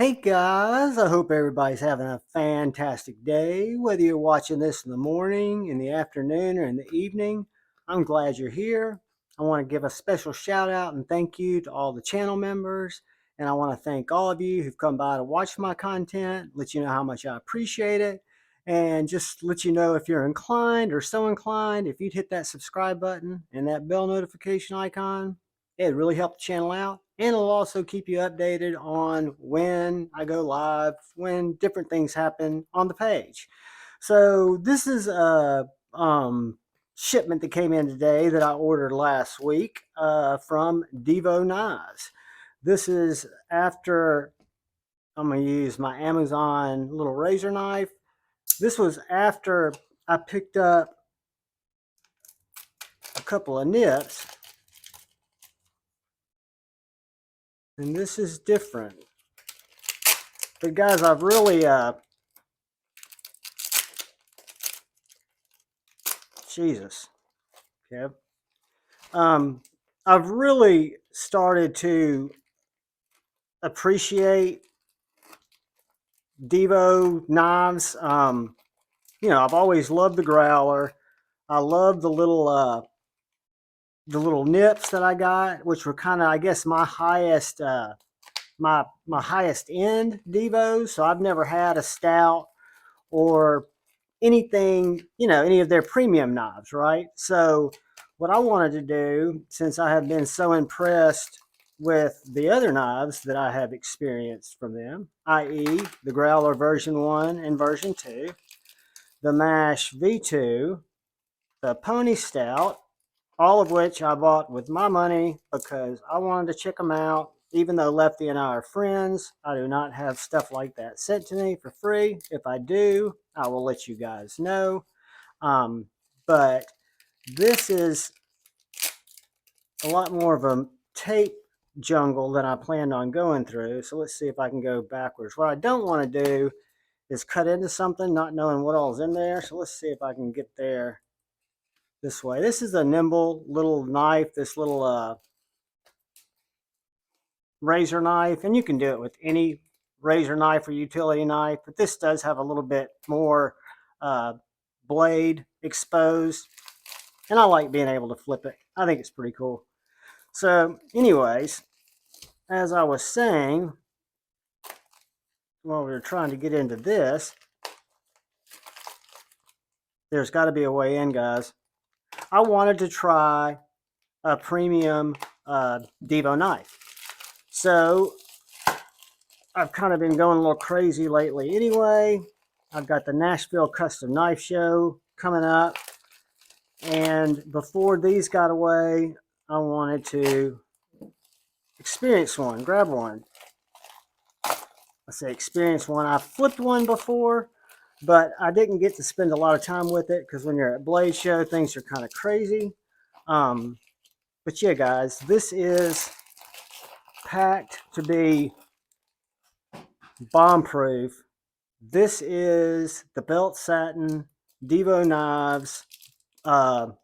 Hey guys, I hope everybody's having a fantastic day. Whether you're watching this in the morning, in the afternoon, or in the evening, I'm glad you're here. I want to give a special shout out and thank you to all the channel members. And I want to thank all of you who've come by to watch my content, let you know how much I appreciate it. And just let you know if you're inclined or so inclined, if you'd hit that subscribe button and that bell notification icon, it really helped the channel out, and it'll also keep you updated on when I go live, when different things happen on the page. So this is a shipment that came in today that I ordered last week from Divo Buzz. This is after I'm going to use my Amazon little razor knife. This was after I picked up a couple of nips. And this is different. But guys, I've really, Jesus, okay. I've really started to appreciate Divo knives. I've always loved the growler. I love the little nips that I got, which were kind of, I guess, my highest, my highest end Divos. So I've never had a Stout or anything, any of their premium knives, right? So what I wanted to do, since I have been so impressed with the other knives that I have experienced from them, i.e. the Growler version 1 and version 2, the Mash V2, the Pony Stout, all of which I bought with my money because I wanted to check them out. Even though Lefty and I are friends, I do not have stuff like that sent to me for free. If I do, I will let you guys know. But this is a lot more of a tape jungle than I planned on going through. So let's see if I can go backwards. What I don't want to do is cut into something not knowing what all's in there. So let's see if I can get there this way. This is a nimble little knife, this little razor knife, and you can do it with any razor knife or utility knife, but this does have a little bit more blade exposed, and I like being able to flip it. I think it's pretty cool. So anyways, as I was saying, while we were trying to get into this, there's got to be a way in, guys. I wanted to try a premium Divo knife. So I've kind of been going a little crazy lately anyway. I've got the Nashville Custom Knife Show coming up. And before these got away, I wanted to experience one, grab one. I say experience one. I've flipped one before, but I didn't get to spend a lot of time with it because when you're at Blade Show, things are kind of crazy. But yeah, guys, this is packed to be bomb-proof. This is the Belt Satin Divo Knives. God,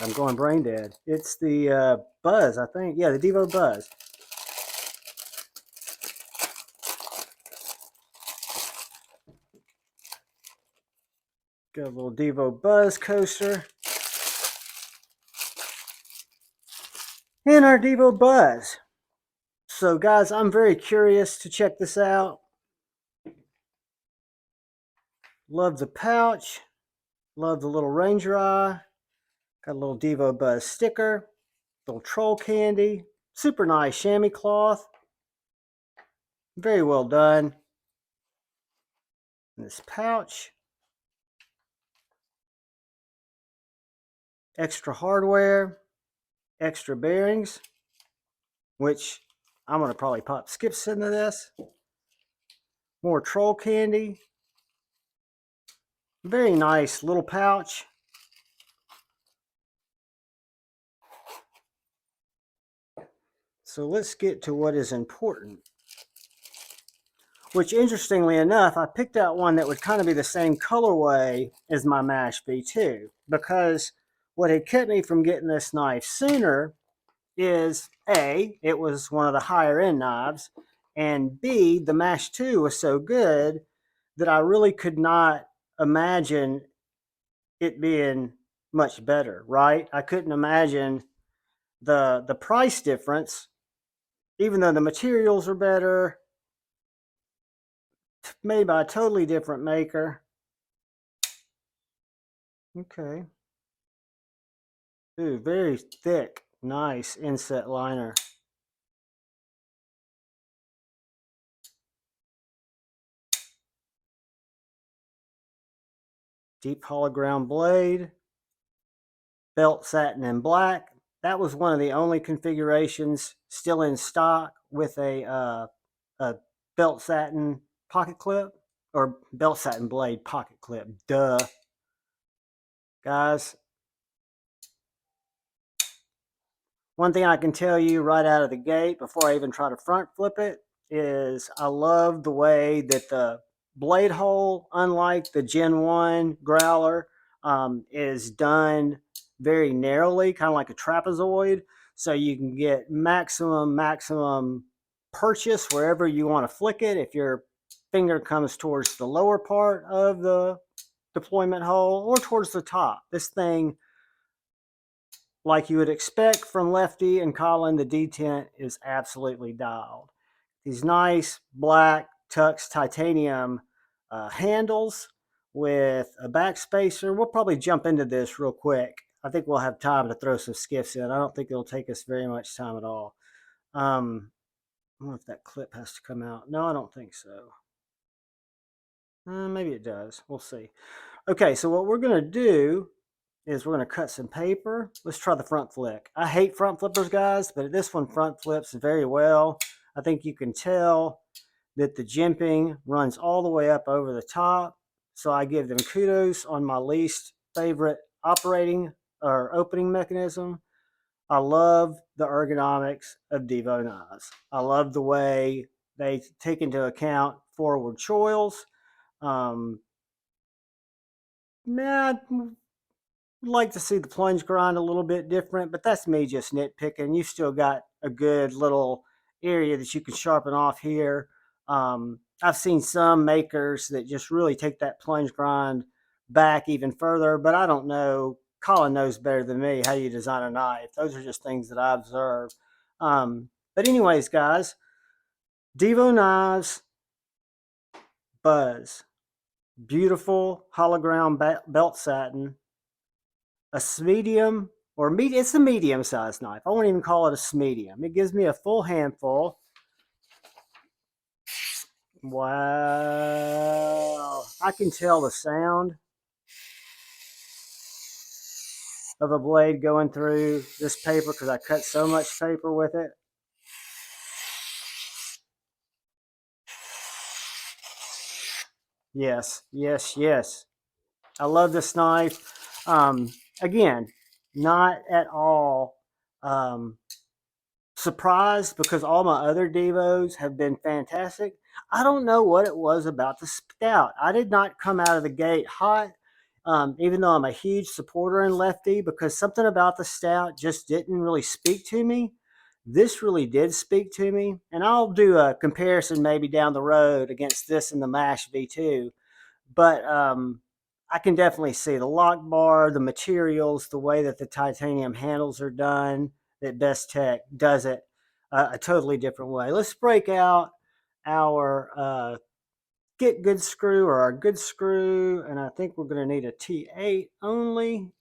I'm going brain dead. It's the Buzz, I think. Yeah, the Divo Buzz. Got a little Divo Buzz coaster. And our Divo Buzz. So guys, I'm very curious to check this out. Love the pouch. Love the little Ranger eye. Got a little Divo Buzz sticker. Little troll candy. Super nice chamois cloth. Very well done. And this pouch. Extra hardware. Extra bearings. Which I'm going to probably pop skips into this. More troll candy. Very nice little pouch. So let's get to what is important. Which, interestingly enough, I picked out one that would kind of be the same colorway as my Mash V2. Because what had kept me from getting this knife sooner is A, it was one of the higher end knives, and B, the Mash 2 was so good that I really could not imagine it being much better, right? I couldn't imagine the price difference, even though the materials are better, made by a totally different maker. Okay. Ooh, very thick, nice inset liner. Deep hollow ground blade, belt satin in black. That was one of the only configurations still in stock with a belt satin pocket clip, or belt satin blade pocket clip. Duh. Guys, one thing I can tell you right out of the gate before I even try to front flip it is I love the way that the blade hole, unlike the Gen 1 growler, is done very narrowly, kind of like a trapezoid. So you can get maximum purchase wherever you want to flick it. If your finger comes towards the lower part of the deployment hole or towards the top, this thing, like you would expect from Lefty and Colin, the detent is absolutely dialed. These nice black Tux titanium handles with a backspacer. We'll probably jump into this real quick. I think we'll have time to throw some skiffs in. I don't think it'll take us very much time at all. I don't know if that clip has to come out. No, I don't think so. Maybe it does. We'll see. Okay, so what we're going to do is we're going to cut some paper. Let's try the front flick. I hate front flippers, guys, but this one front flips very well. I think you can tell that the jimping runs all the way up over the top. So I give them kudos on my least favorite operating or opening mechanism. I love the ergonomics of Divo knives. I love the way they take into account forward choils. I'd like to see the plunge grind a little bit different, but that's me just nitpicking. You still got a good little area that you can sharpen off here. I've seen some makers that just really take that plunge grind back even further, but I don't know. Colin knows better than me how you design a knife. Those are just things that I observe. But anyways, guys, Divo knives, Buzz, beautiful hollow ground belt satin, a medium or medium. It's a medium sized knife. I won't even call it a medium. It gives me a full handful. Wow. I can tell the sound of a blade going through this paper because I cut so much paper with it. Yes, yes, yes. I love this knife. Again, not at all surprised because all my other Devos have been fantastic. I don't know what it was about the Stout. I did not come out of the gate hot, even though I'm a huge supporter in Lefty, because something about the Stout just didn't really speak to me. This really did speak to me, and I'll do a comparison maybe down the road against this and the Mash V2. But I can definitely see the lock bar, the materials, the way that the titanium handles are done, that Bestech does it a totally different way. Let's break out our get good screw or our good screw, and I think we're going to need a T8 only.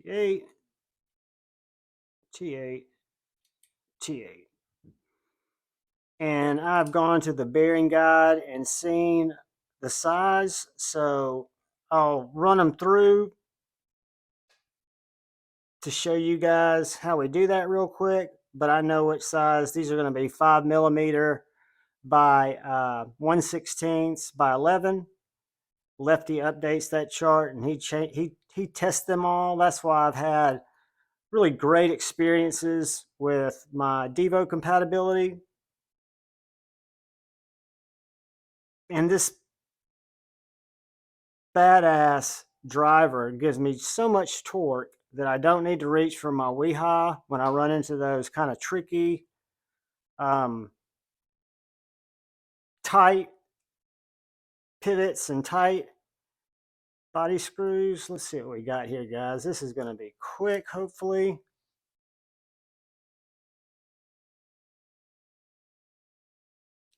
T8, T8, T8. And I've gone to the bearing guide and seen the size, so I'll run them through to show you guys how we do that real quick. But I know which size. These are going to be 5mm by 1/16 by 11. Lefty updates that chart and he tests them all. That's why I've had really great experiences with my Divo compatibility. And this badass driver gives me so much torque that I don't need to reach for my wee-high when I run into those kind of tricky, tight pivots and tight body screws. Let's see what we got here, guys. This is going to be quick, hopefully.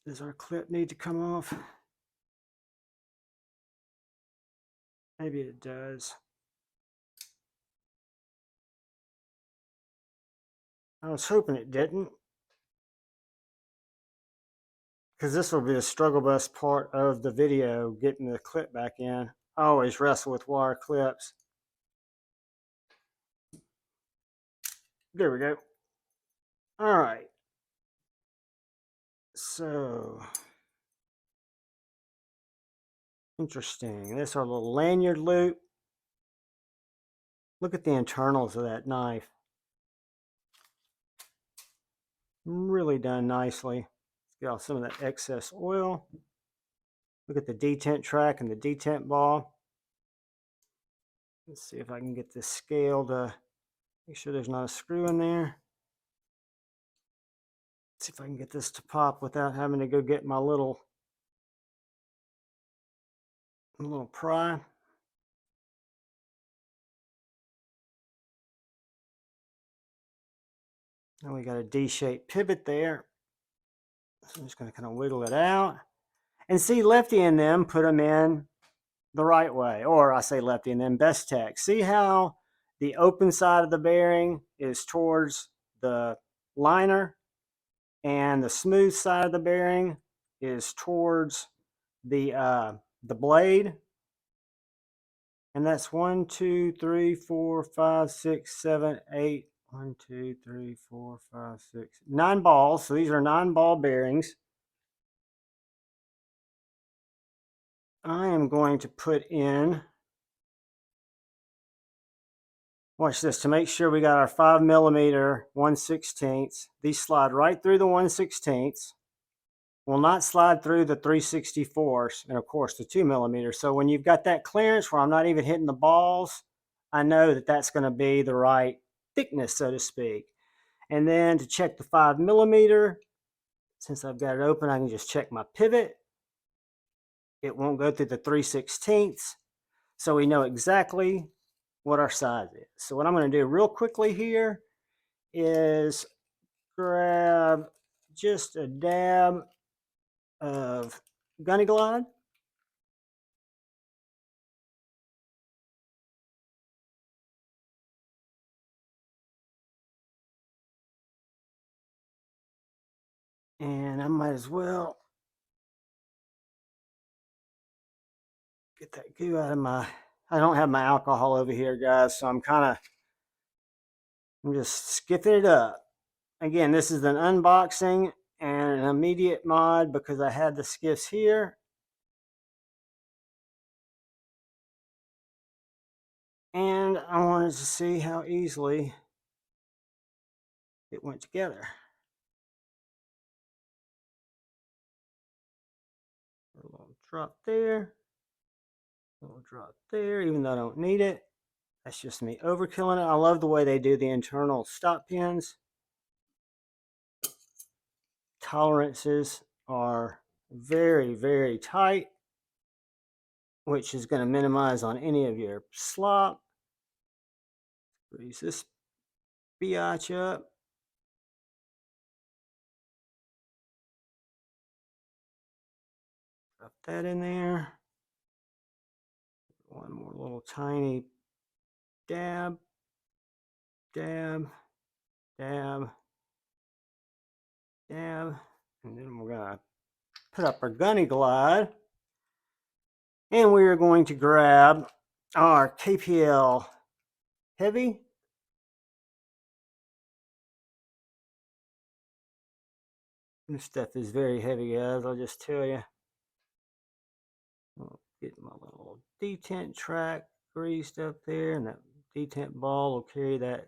Does our clip need to come off? Maybe it does. I was hoping it didn't, because this will be the struggle bus part of the video, getting the clip back in. I always wrestle with wire clips. There we go. All right. So, interesting. That's our little lanyard loop. Look at the internals of that knife. Really done nicely. Let's get off some of that excess oil. Look at the detent track and the detent ball. Let's see if I can get this scale to make sure there's not a screw in there. Let's see if I can get this to pop without having to go get my little pry. And we got a D-shaped pivot there. So I'm just going to kind of wiggle it out. And see, Lefty and them put them in the right way. Or I say Lefty and them, Bestech. See how the open side of the bearing is towards the liner and the smooth side of the bearing is towards the blade. And that's 1, 2, 3, 4, 5, 6, 7, 8. 1, 2, 3, 4, 5, 6, 9 balls. So these are 9 ball bearings. I am going to put in, watch this, to make sure we got our 5mm 1/16. These slide right through the 1/16. Will not slide through the 3/64, and of course the 2mm. So when you've got that clearance where I'm not even hitting the balls, I know that that's going to be the right thickness, so to speak. And then to check the 5mm, since I've got it open, I can just check my pivot. It won't go through the 3/16, so we know exactly what our size is. So what I'm going to do real quickly here is grab just a dab of Gunny Glide. And I might as well get that goo out of my, I don't have my alcohol over here, guys, so I'm just skipping it up. Again, this is an unboxing and an immediate mod because I had the skiffs here. And I wanted to see how easily it went together. A little drop there. A little drop there, even though I don't need it. That's just me overkilling it. I love the way they do the internal stop pins. Tolerances are very, very tight, which is going to minimize on any of your slop. Grease this biatch up. Drop that in there. One more little tiny dab, dab, dab, dab. And then we're going to put up our Gunny Glide. And we are going to grab our KPL Heavy. This stuff is very heavy, guys, I'll just tell you. I'll get my little detent track greased up there, and that detent ball will carry that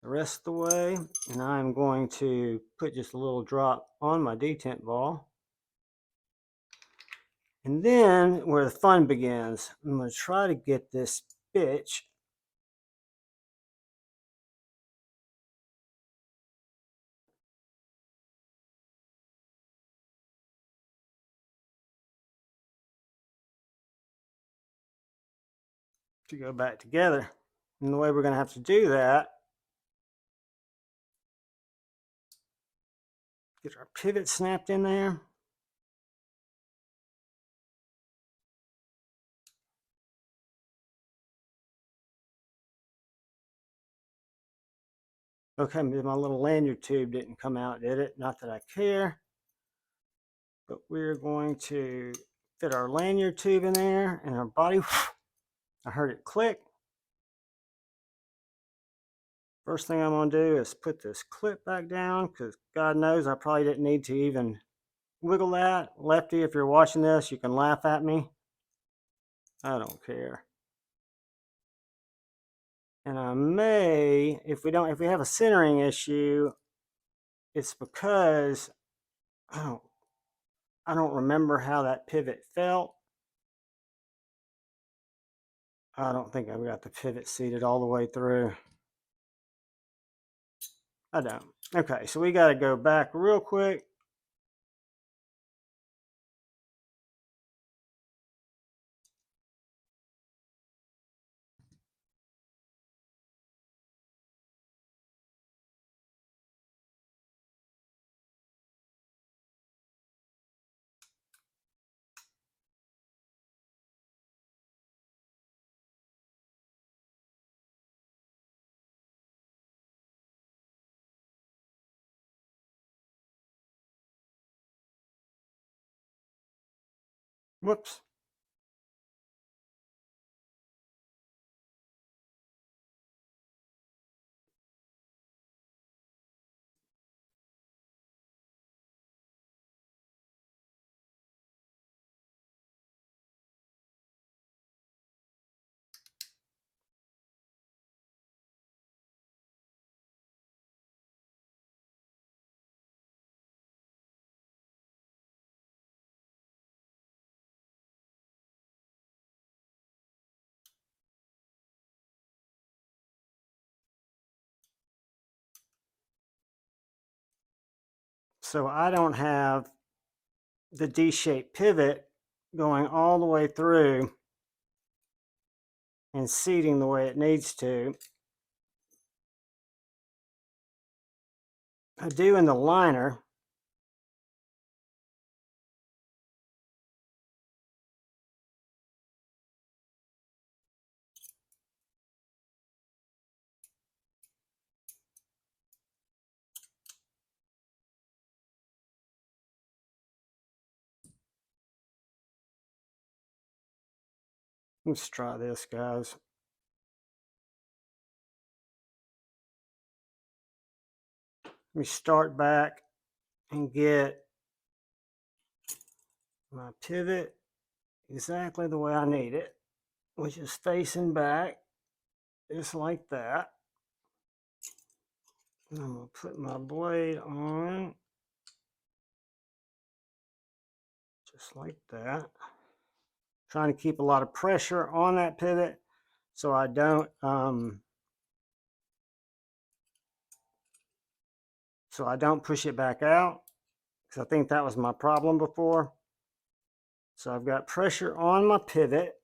the rest of the way. And I'm going to put just a little drop on my detent ball. And then where the fun begins, I'm going to try to get this bitch to go back together. And the way we're going to have to do that, get our pivot snapped in there. Okay, my little lanyard tube didn't come out, did it? Not that I care. But we're going to fit our lanyard tube in there and our body. I heard it click. First thing I'm going to do is put this clip back down because God knows I probably didn't need to even wiggle that. Lefty, if you're watching this, you can laugh at me. I don't care. And I may, if we have a centering issue, it's because I don't remember how that pivot felt. I don't think I've got the pivot seated all the way through. I don't. Okay, so we got to go back real quick. Whoops. So I don't have the D-shaped pivot going all the way through and seating the way it needs to. I do in the liner. Let's try this, guys. Let me start back and get my pivot exactly the way I need it, which is facing back just like that. And I'm going to put my blade on just like that. Trying to keep a lot of pressure on that pivot so I don't push it back out, because I think that was my problem before. So I've got pressure on my pivot.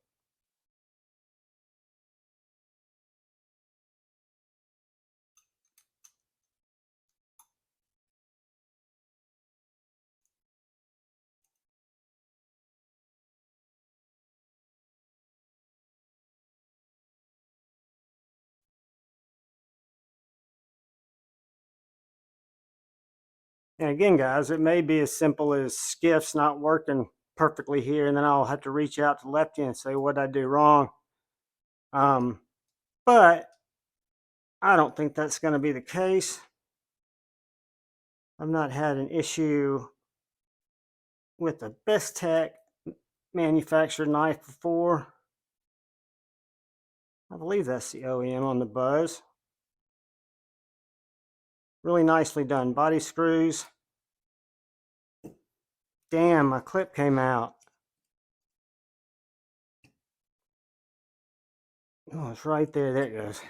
And again, guys, it may be as simple as Skiff's not working perfectly here, and then I'll have to reach out to Lefty and say, what did I do wrong? But I don't think that's going to be the case. I've not had an issue with a Bestech manufactured knife before. I believe that's the OEM on the Buzz. Really nicely done. Body screws. Damn, my clip came out. Oh, it's right there. There it goes.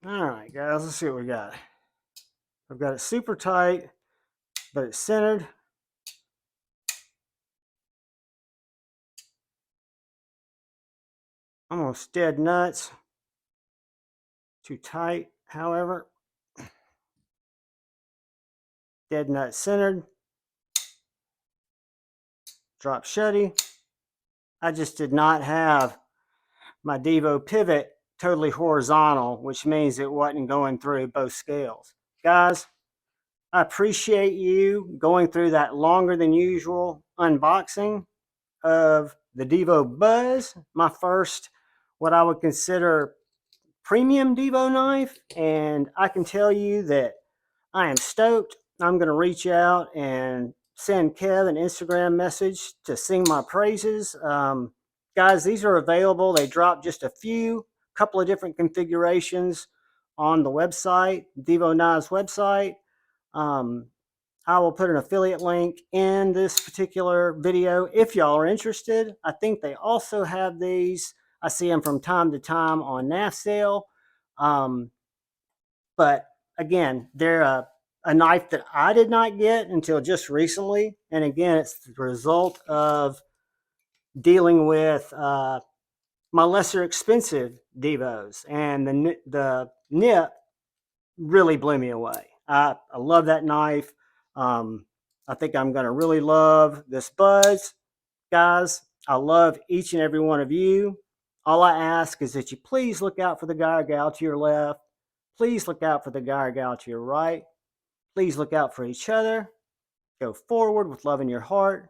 All right, guys, let's see what we got. I've got it super tight, but it's centered. Almost dead nuts. Too tight, however. Dead nut centered. Drop shutty. I just did not have my Divo pivot totally horizontal, which means it wasn't going through both scales. Guys, I appreciate you going through that longer than usual unboxing of the Divo Buzz, my first, what I would consider premium Divo knife. And I can tell you that I am stoked. I'm going to reach out and send Kev an Instagram message to sing my praises. Guys, these are available. They dropped just a couple of different configurations on the website, Divo Knives website. I will put an affiliate link in this particular video if y'all are interested. I think they also have these. I see them from time to time on NAF sale. But again, they're a knife that I did not get until just recently. And again, it's the result of dealing with my lesser expensive Divos. And the nip really blew me away. I love that knife. I think I'm going to really love this Buzz. Guys, I love each and every one of you. All I ask is that you please look out for the guy or gal to your left. Please look out for the guy or gal to your right. Please look out for each other. Go forward with love in your heart.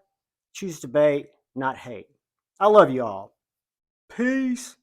Choose debate, not hate. I love you all. Peace.